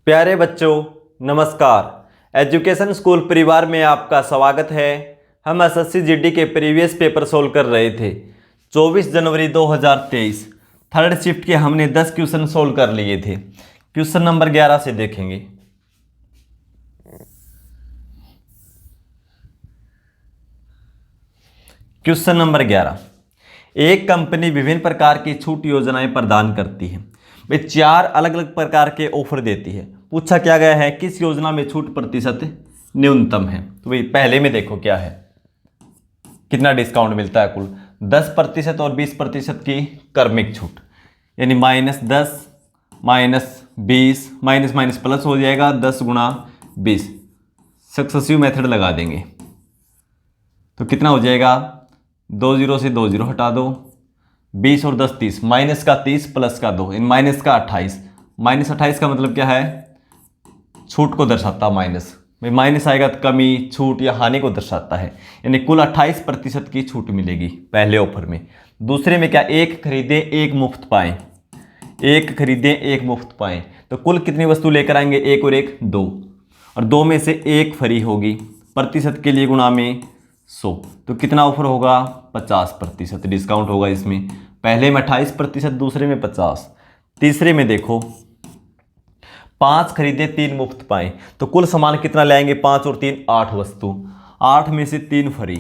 प्यारे बच्चों, नमस्कार। एजुकेशन स्कूल परिवार में आपका स्वागत है। हम एसएससी जीडी के प्रीवियस पेपर सोल्व कर रहे थे। 24 जनवरी 2023 थर्ड शिफ्ट के हमने 10 क्वेश्चन सोल्व कर लिए थे। क्वेश्चन नंबर 11 से देखेंगे। क्वेश्चन नंबर 11, एक कंपनी विभिन्न प्रकार की छूट योजनाएं प्रदान करती है। वे 4 अलग अलग प्रकार के ऑफर देती है। पूछा क्या गया है, किस योजना में छूट प्रतिशत न्यूनतम है। तो भाई पहले में देखो क्या है, कितना डिस्काउंट मिलता है। कुल 10% और 20% की क्रमिक छूट, यानी -10 -20 माइनस माइनस प्लस हो जाएगा 10 गुणा 20। सक्सेसिव मेथड लगा देंगे तो कितना हो जाएगा, 2 0 से 2 0 हटा दो, 20 और 10 30, माइनस का 30 प्लस का 2, इन माइनस का 28। माइनस 28 का मतलब क्या है, छूट को दर्शाता माइनस। भाई माइनस आएगा तो कमी, छूट या हानि को दर्शाता है। यानी कुल 28% की छूट मिलेगी पहले ऑफर में। दूसरे में क्या, एक खरीदें एक मुफ्त पाएं। एक खरीदें एक मुफ्त पाएं तो कुल कितनी वस्तु लेकर आएंगे, एक और एक 2, और 2 में से एक फ्री होगी। प्रतिशत के लिए गुणा में 100, तो कितना ऑफर होगा, 50% डिस्काउंट होगा इसमें। पहले में 28%, दूसरे में 50। तीसरे में देखो, 5 खरीदे 3 मुफ्त पाए तो कुल सामान कितना लाएंगे, 5 और 3 8 वस्तु, 8 में से 3 फ्री।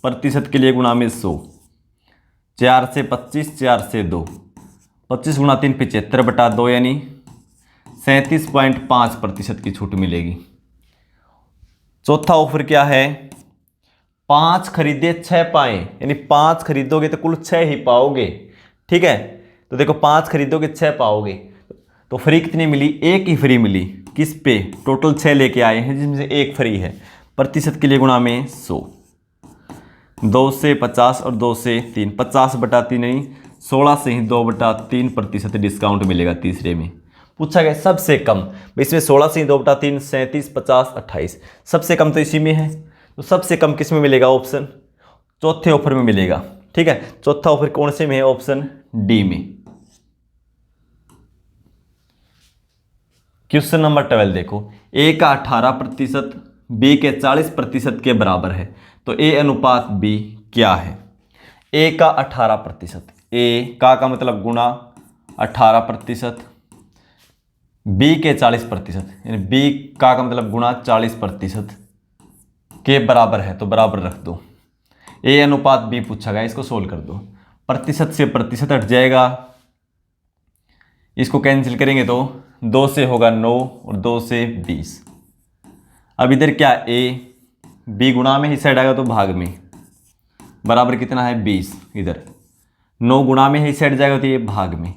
प्रतिशत के लिए गुणा में 100, 4 से 25, 4 से 2, 25 गुणा 3 75/2, यानी 37.5% की छूट मिलेगी। चौथा ऑफर क्या है, 5 खरीदे 6 पाए, यानी 5 खरीदोगे तो कुल 6 ही पाओगे। ठीक है, तो देखो 5 खरीदोगे 6 पाओगे तो फ्री कितनी मिली, एक ही फ्री मिली। किस पे, टोटल 6 लेके आए हैं जिसमें से एक फ्री है। प्रतिशत के लिए गुणा में 100, 2 से 50 और 2 से 3, 50/3 नहीं, 16 से ही 2/3% डिस्काउंट मिलेगा तीसरे में। पूछा गया सबसे कम, इसमें 16 से ही 2/3, 37, 50, 28, सबसे कम तो इसी में है। तो सबसे कम किस में मिलेगा, ऑप्शन चौथे ऑफर में मिलेगा। ठीक है, चौथा ऑफर कौन से में है, ऑप्शन डी में। क्वेश्चन नंबर 12 देखो, ए का 18% बी के 40% के बराबर है तो ए अनुपात बी क्या है। ए का 18%, ए का मतलब गुणा 18%, बी के 40%, यानी बी का मतलब गुणा 40% के बराबर है तो बराबर रख दो। ए अनुपात बी पूछा गया, इसको सोल्व कर दो। प्रतिशत से प्रतिशत हट जाएगा, इसको कैंसिल करेंगे तो 2 से होगा 9 और 2 से 20। अब इधर क्या, ए बी गुणा में ही साइड आएगा तो भाग में, बराबर कितना है 20। इधर 9 गुणा में ही साइड जाएगा तो ये भाग में।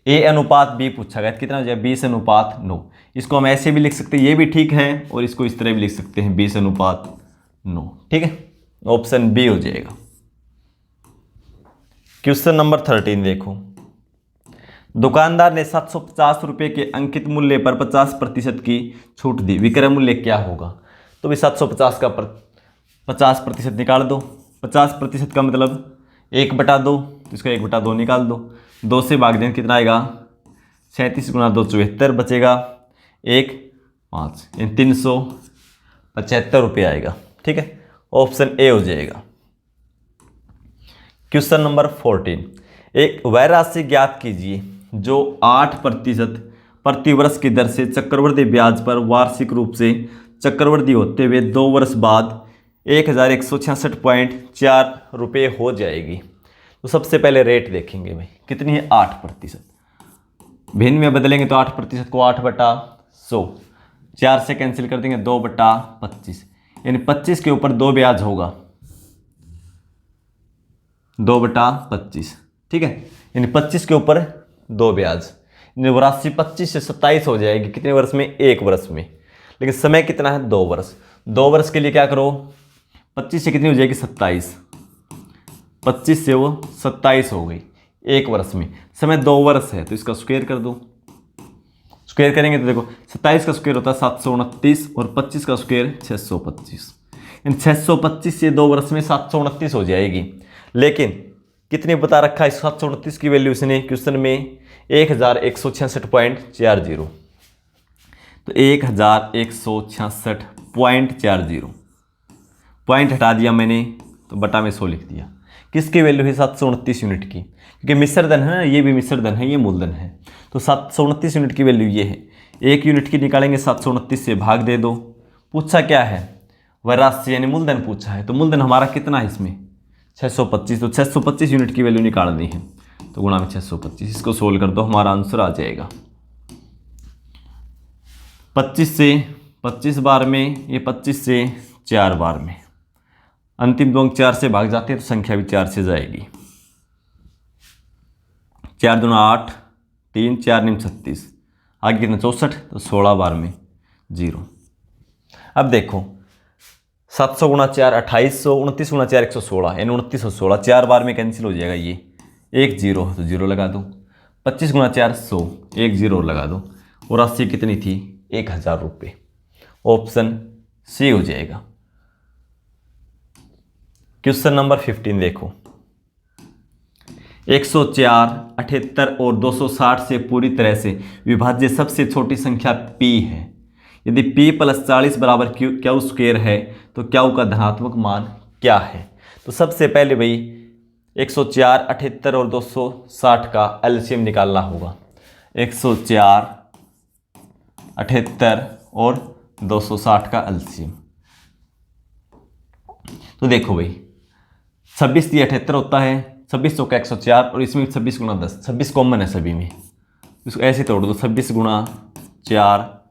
ए अनुपात बी पूछा गया, कितना हो जाएगा 20/9। इसको हम ऐसे भी लिख सकते हैं, ये भी ठीक है, और इसको इस तरह भी लिख सकते हैं 20/9। ठीक है, ऑप्शन बी हो जाएगा। क्वेश्चन नंबर 13 देखो, दुकानदार ने 750 रुपये के अंकित मूल्य पर 50% की छूट दी, विक्रय मूल्य क्या होगा। तो भी 750 का 50% निकाल दो। 50% का मतलब 1/2, तो इसका 1/2 निकाल दो। 2 से भाग दें कितना आएगा, 37 गुणा 2 74, बचेगा 1 5, 375 रुपये आएगा। ठीक है, ऑप्शन ए हो जाएगा। क्वेश्चन नंबर 14, एक वह राशि ज्ञात कीजिए जो 8% प्रतिवर्ष की दर से चक्रवृद्धि ब्याज पर वार्षिक रूप से चक्रवृद्धि होते हुए 2 वर्ष बाद 1166.4 रुपये हो जाएगी। तो सबसे पहले रेट देखेंगे भाई, कितनी है 8%। भिन्न में बदलेंगे तो 8% को 8/100, 4 से कैंसिल कर देंगे 2/25, यानी 25 के ऊपर 2 ब्याज होगा, 2/25। ठीक है, यानी 25 के ऊपर 2 ब्याज, राशि 25 से 27 हो जाएगी। कितने वर्ष में, 1 वर्ष में। लेकिन समय कितना है, 2 वर्ष। 2 वर्ष के लिए क्या करो, 25 से कितनी हो जाएगी 27, 25 से वो 27 हो गई 1 वर्ष में। समय 2 वर्ष है तो इसका स्क्वायर कर दो। स्क्वायर करेंगे तो देखो 27 का स्क्वायर होता है 729 और 25 का स्क्वायर 625, इन 625 से 2 वर्ष में 729 हो जाएगी। लेकिन कितनी बता रखा है, 729 की वैल्यू इसने क्वेश्चन में 1166.40। तो 1166.40, पॉइंट हटा दिया मैंने तो बटा में 100 लिख दिया। किसकी वैल्यू है 729 यूनिट की, क्योंकि मिश्र धन है ना, ये भी मिश्र धन है, ये मूलधन है। तो 729 यूनिट की वैल्यू ये है। 1 यूनिट की निकालेंगे, 729 से भाग दे दो। पूछा क्या है, वह राशि यानी मूलधन पूछा है। तो मूलधन हमारा कितना है इसमें 625, तो 625 यूनिट की वैल्यू निकालनी है, तो गुणा में 625। इसको सोल्व कर दो, हमारा आंसर आ जाएगा 25 से 25 बार में, ये 25 से 4 बार में। अंतिम दो अंक 4 से भाग जाते हैं तो संख्या भी 4 से जाएगी। 4 दूना 8, 3 4 निम 36, आगे कितना 64, तो 16 बार में 0। अब देखो 700 गुणा 4 2800, 29 गुणा 4 116, यानी 2916, 4 बार में कैंसिल हो जाएगा। ये 1 0 तो 0 लगा दो। 25 गुणा 4 100, 1 0 लगा दो। और राशि कितनी थी 1000 रुपये। ऑप्शन सी हो जाएगा। क्वेश्चन नंबर 15 देखो, 104, 78 और 260 से पूरी तरह से विभाज्य सबसे छोटी संख्या p है। यदि p + 40 बराबर क्यू स्क्वायर है तो क्यू का धनात्मक मान क्या है। तो सबसे पहले भाई 104, 78 और 260 का एलसीएम निकालना होगा। 104, 78 और 260 का एलसीएम। तो देखो भाई 26 × 78 होता है, 26 × 104, और इसमें 26 × 10, 26 कॉमन है सभी में। इसको ऐसे तोड़ दो, 26 × 4,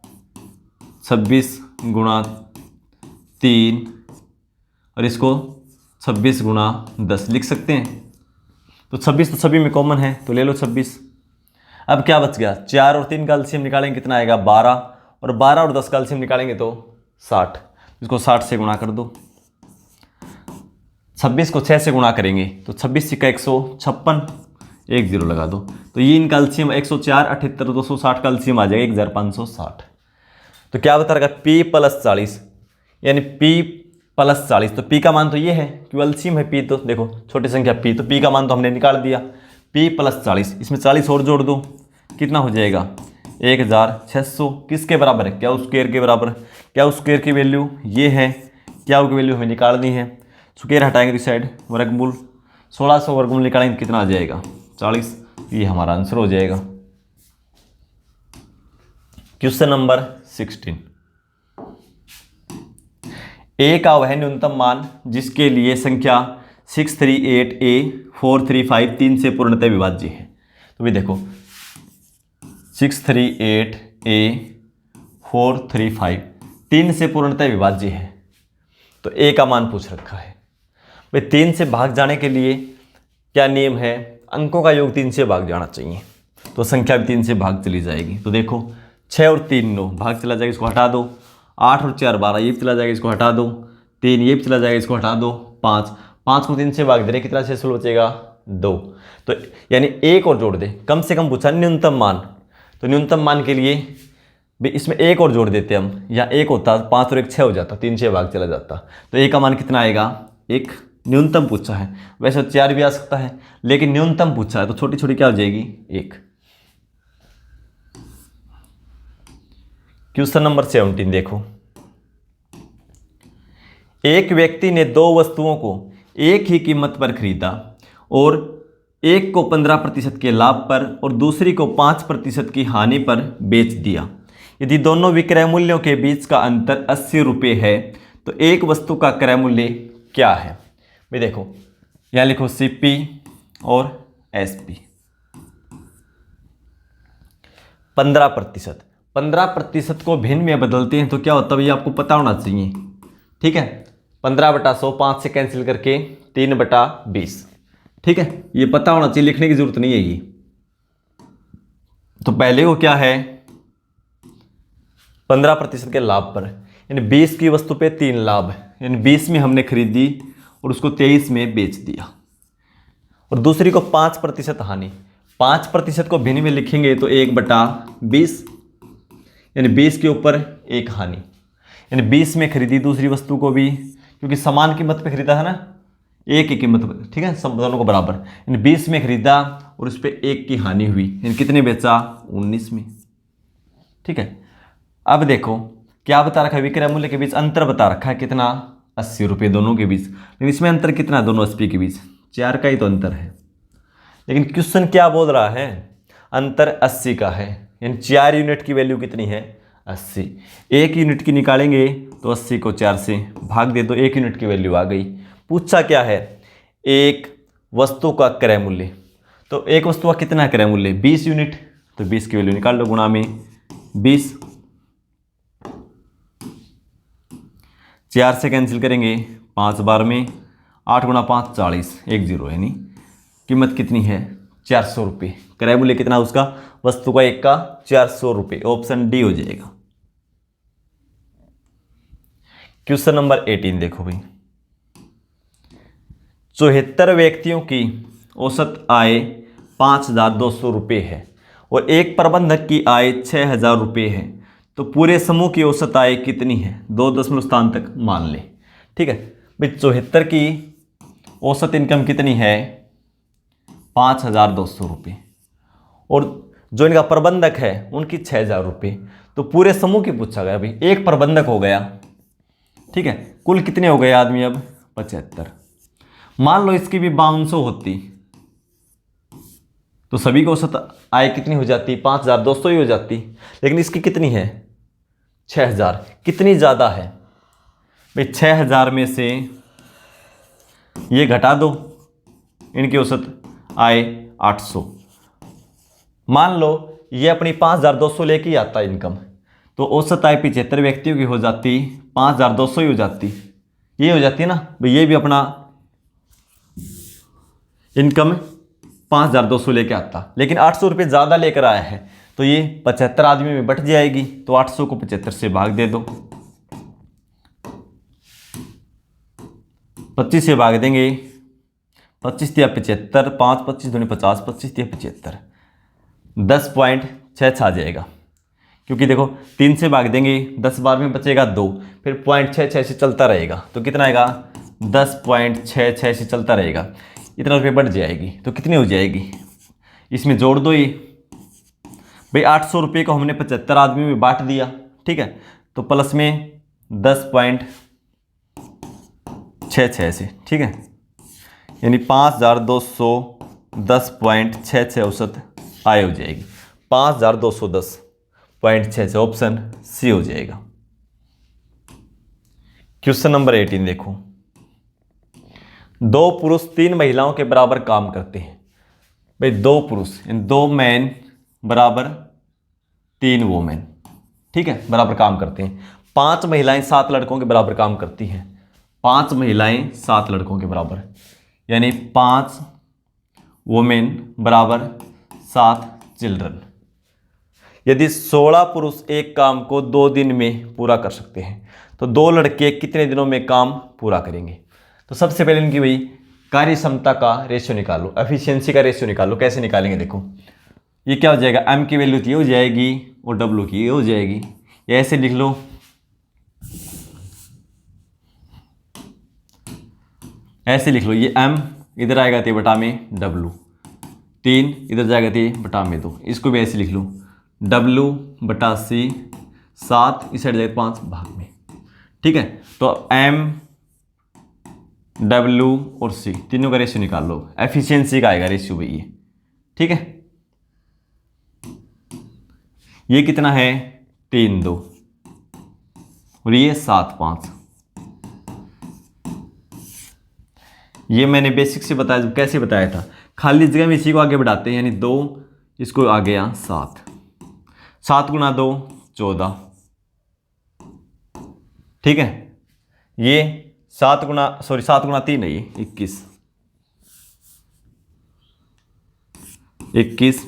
26 × 3, और इसको 26 × 10 लिख सकते हैं। तो 26 तो सभी में कॉमन है, तो ले लो 26। अब क्या बच गया, 4 और 3 का एलसीएम निकालेंगे कितना आएगा 12, और 12 और 10 का एलसीएम निकालेंगे तो 60। इसको 60 से गुणा कर दो। 26 को 6 से गुणा करेंगे तो 26 × 156, 1 0 लगा दो। तो ये इनका एलसीएम 104, 78 और 260 का एलसीएम आ जाएगा 1560। तो क्या बता रहा p + 40, यानी p + 40, तो p का मान तो ये है क्योंकि एलसीएम है p, तो देखो छोटी संख्या p, तो p का मान तो हमने निकाल दिया। p + 40, इसमें 40 और जोड़ दो, कितना हो जाएगा 1600। किसके बराबर है, क्यू स्क्वायर के बराबर। क्यू स्क्वायर की वैल्यू ये है, क्यू की वैल्यू हमें निकालनी है। स्क्वायर हटाएंगे इस साइड, वर्गमूल 1600 वर्गमूल निकालेंगे कितना आ जाएगा 40। ये हमारा आंसर हो जाएगा। क्वेश्चन नंबर 16, ए का वह न्यूनतम मान जिसके लिए संख्या 638A 435 3 से पूर्णतः विभाज्य है। तो भी देखो 638A 435 3 से पूर्णतः विभाज्य है, तो ए का मान पूछ रखा है। भाई 3 से भाग जाने के लिए क्या नियम है, अंकों का योग 3 से भाग जाना चाहिए, तो संख्या भी 3 से भाग चली जाएगी। तो देखो 6 और 3 9, भाग चला जाएगा, इसको हटा दो। 8 और 4 12, ये भी चला जाएगा, इसको हटा दो। 3 ये भी चला जाएगा, इसको हटा दो। 5 को 3 से भाग दे रहे, कितना शेषफल बचेगा 2। तो यानी 1 और जोड़ दे, कम से कम पूछा न्यूनतम मान, तो न्यूनतम मान के लिए भी इसमें 1 और जोड़ देते हम, या 1 होता 5 और 1 6 हो जाता, 3 से भाग चला जाता। तो ए का मान कितना आएगा 1, न्यूनतम पूछा है। वैसे 4 भी आ सकता है, लेकिन न्यूनतम पूछा है तो छोटी छोटी क्या हो जाएगी 1। क्वेश्चन नंबर 17 देखो, एक व्यक्ति ने 2 वस्तुओं को एक ही कीमत पर खरीदा और एक को 15% के लाभ पर और दूसरी को 5% की हानि पर बेच दिया। यदि दोनों विक्रय मूल्यों के बीच का अंतर 80 रुपये है तो एक वस्तु का क्रय मूल्य क्या है। भाई देखो यहाँ लिखो CP और SP। 15% को भिन्न में बदलते हैं तो क्या होता है, ये आपको पता होना चाहिए। ठीक है, 15/100, 5 से कैंसिल करके 3/20। ठीक है, ये पता होना चाहिए, लिखने की जरूरत नहीं है ये। तो पहले को क्या है 15% के लाभ पर, यानी 20 की वस्तु पे 3 लाभ है, यानी 20 में हमने खरीदी और उसको 23 में बेच दिया। और दूसरी को 5% हानि, 5% को भिन्न में लिखेंगे तो 1/20, यानी 20 के ऊपर 1 हानि, यानी 20 में खरीदी दूसरी वस्तु को भी, क्योंकि समान कीमत पे खरीदा है ना, एक ही कीमत पर। ठीक है, सब दोनों को बराबर, यानी 20 में खरीदा और उस पर 1 की हानि हुई, यानी कितने बेचा 19 में। ठीक है, अब देखो क्या बता रखा है, विक्रय मूल्य के बीच अंतर बता रखा है कितना, 80 रुपये दोनों के बीच। लेकिन इसमें अंतर कितना है दोनों 80 के बीच, 4 का ही तो अंतर है। लेकिन क्वेश्चन क्या बोल रहा है, अंतर 80 का है, यानी 4 यूनिट की वैल्यू कितनी है, 80। 1 यूनिट की निकालेंगे तो 80 को 4 से भाग दे दो, 1 यूनिट की वैल्यू आ गई। पूछा क्या है, एक वस्तु का क्रय मूल्य, तो एक वस्तु का कितना क्रय मूल्य, 20 यूनिट, तो 20 की वैल्यू निकाल लो, गुणा में 20, 4 से कैंसिल करेंगे 5 बार में, 8 गुणा 5 40, 10, यानी कीमत कितनी है, 400 रुपये। क्रय मूल्य कितना उसका, वस्तु का एक का 400 रुपये। ऑप्शन डी हो जाएगा। क्वेश्चन नंबर 18 देखो भाई, 74 व्यक्तियों की औसत आय 5200 रुपये है और एक प्रबंधक की आय 6000 रुपये है, तो पूरे समूह की औसत आय कितनी है, 2 दशमलव स्थान तक मान ले। ठीक है भाई, 74 की औसत इनकम कितनी है, 5200 रुपये, और जो इनका प्रबंधक है उनकी 6000 रुपये, तो पूरे समूह की पूछा गया भाई। एक प्रबंधक हो गया, ठीक है, कुल कितने हो गए आदमी अब, 75। मान लो इसकी भी 5200 होती तो सभी को औसत आय कितनी हो जाती, 5200 ही हो जाती। लेकिन इसकी कितनी है, 6000, कितनी ज़्यादा है भाई, 6000 में से ये घटा दो, इनकी औसत आय 800। मान लो ये अपनी 5200 लेके ही आता इनकम, तो औसत आय 75 व्यक्तियों की हो जाती, 5200 ही हो जाती, ये हो जाती है ना भाई। ये भी अपना इनकम 5200 लेके आता, लेकिन 800 रुपये ज़्यादा लेकर आया है, तो ये 75 आदमी में बट जाएगी, तो 800 को 75 से भाग दे दो, 25 से भाग देंगे, 25 या 75, 5 25 दूनी 50, 25 या 75, 10.66 आ जाएगा। क्योंकि देखो 3 से भाग देंगे, 10 बार में बचेगा 2, फिर 0.66 से चलता रहेगा, तो कितना आएगा, 10.66 से चलता रहेगा, इतना रुपये बढ़ जाएगी, तो कितनी हो जाएगी, इसमें जोड़ दो ये भाई। 800 रुपये को हमने 75 आदमी में बांट दिया, ठीक है, तो प्लस में 10.66 से, ठीक है, यानी 5210.66 औसत आय हो जाएगी, 5210.66, ऑप्शन सी हो जाएगा। क्वेश्चन नंबर 18 देखो, 2 पुरुष 3 महिलाओं के बराबर काम करते हैं भाई। 2 पुरुष, 2 मैन बराबर 3 वोमेन, ठीक है, बराबर काम करते हैं। 5 महिलाएं 7 लड़कों के बराबर काम करती हैं, 5 महिलाएं 7 लड़कों के बराबर, यानी 5 वोमेन बराबर 7 चिल्ड्रन। यदि 16 पुरुष एक काम को 2 दिन में पूरा कर सकते हैं, तो 2 लड़के कितने दिनों में काम पूरा करेंगे। तो सबसे पहले इनकी भाई कार्य क्षमता का रेशियो निकालो, एफिशिएंसी का रेशियो निकालो। कैसे निकालेंगे देखो, ये क्या हो जाएगा, एम की वैल्यू ये हो जाएगी और डब्ल्यू की ये हो जाएगी, ये ऐसे लिख लो, ऐसे लिख लो, ये एम इधर आएगा तो बटा में डब्ल्यू, 3 इधर जाएगा तो बटा में 2, इसको भी ऐसे लिख लो, डब्ल्यू बटा सी, 7 इस साइड जाएगा 5 भाग में, ठीक है। तो एम डब्ल्यू और सी तीनों का रेशियो निकाल लो, एफिशिएंसी का आएगा रेशियो भाई ये, ठीक है। ये कितना है, 3 2 और ये 7 5। ये मैंने बेसिक से बताया, कैसे बताया था, खाली जगह में इसी को आगे बढ़ाते हैं, यानी 2 इसको आ गया 7, 7 गुणा 2 14, ठीक है। ये 7 गुणा 3 है, ये 21,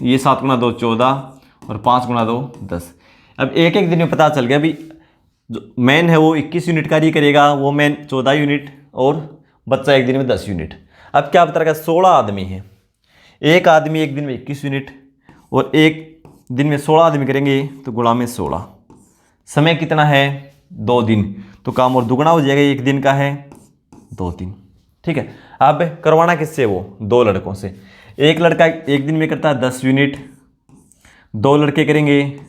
ये 7 गुणा 2 14 और 5 गुणा 2 10। अब एक एक दिन में पता चल गया भी, जो मैन है वो 21 यूनिट कार्य करेगा, वो मैन 14 यूनिट और बच्चा एक दिन में 10 यूनिट। अब क्या पता लगा, 16 आदमी हैं, एक आदमी एक दिन में 21 यूनिट और एक दिन में 16 आदमी करेंगे, तो गुणा में 16, समय कितना है, 2 दिन, तो काम और दुगना हो जाएगा, एक दिन का है 2 दिन, ठीक है। अब करवाना किससे, वो 2 लड़कों से। एक लड़का एक दिन में करता है 10 यूनिट, 2 लड़के करेंगे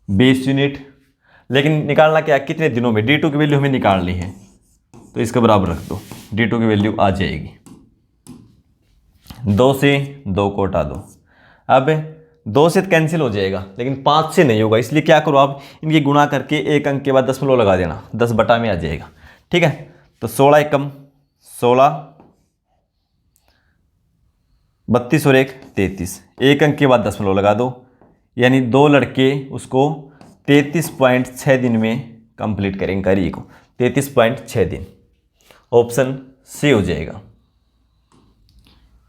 20 यूनिट, लेकिन निकालना क्या, कितने दिनों में, D2 की वैल्यू हमें निकालनी है, तो इसके बराबर रख दो, D2 की वैल्यू आ जाएगी। 2 से 2 को हटा दो, अब 2 से कैंसिल हो जाएगा, लेकिन 5 से नहीं होगा, इसलिए क्या करो आप इनकी गुणा करके एक अंक के बाद दशमलव लगा देना, 10 बटा में आ जाएगा। ठीक है, तो 16 एकम 16, 32 और 1 33, एक अंक के बाद दशमलव लगा दो, यानी 2 लड़के उसको 33.6 दिन में कंप्लीट करेंगे कार्य को, 33.6 दिन। ऑप्शन सी हो जाएगा।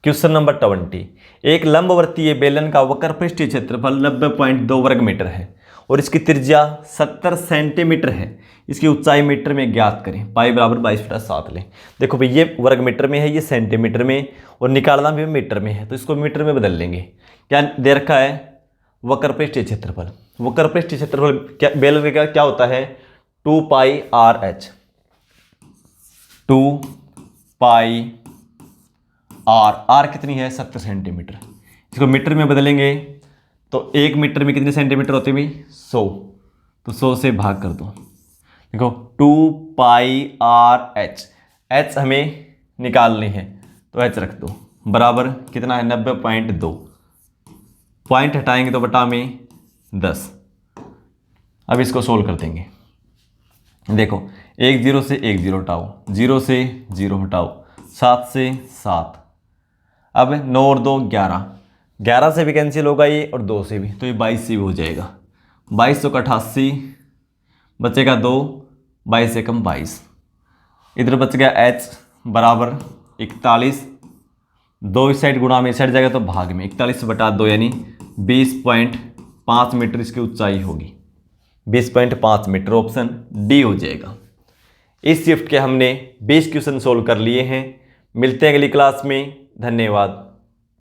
क्वेश्चन नंबर 20, एक लंबवर्तीय बेलन का वक्र पृष्ठीय क्षेत्रफल 90.2 वर्ग मीटर है और इसकी त्रिज्या 70 सेंटीमीटर है, इसकी ऊंचाई मीटर में ज्ञात करें, पाई बराबर 22/7 लें। देखो भाई ये वर्ग मीटर में है, ये सेंटीमीटर में, और निकालना भी मीटर में है, तो इसको मीटर में बदल लेंगे। क्या दे रखा है, वक्र पृष्ठीय क्षेत्रफल, वक्र पृष्ठीय क्षेत्रफल क्या बेलन का क्या होता है, 2 पाई आर एच, 2 पाई आर कितनी है, 70 सेंटीमीटर, इसको मीटर में बदलेंगे तो 1 मीटर में कितने सेंटीमीटर होते हैं भाई, 100, तो 100 से भाग कर दो। देखो 2 पाई आर एच, एच हमें निकालनी है, तो एच रख दो, बराबर कितना है, 90.2, पॉइंट हटाएंगे तो बटा में 10। अब इसको सोल्व कर देंगे। देखो 1 0 से 1 0 हटाओ, 0 से 0 हटाओ, 7 से 7, अब 9 और 2 11, 11 से भी कैंसिल होगा ये, और 2 से भी, तो ये 22 से भी हो जाएगा। 22 तो 88, बचेगा 2, 22 से कम 22, इधर बच गया h बराबर 41, 2 इस साइड गुणा में इस साइड जाएगा तो भाग में, 41 बटा 2 यानी 20.5 मीटर इसकी ऊंचाई होगी, 20.5 मीटर, ऑप्शन डी हो जाएगा। इस शिफ्ट के हमने 20 क्वेश्चन सोल्व कर लिए हैं। मिलते हैं अगली क्लास में, धन्यवाद।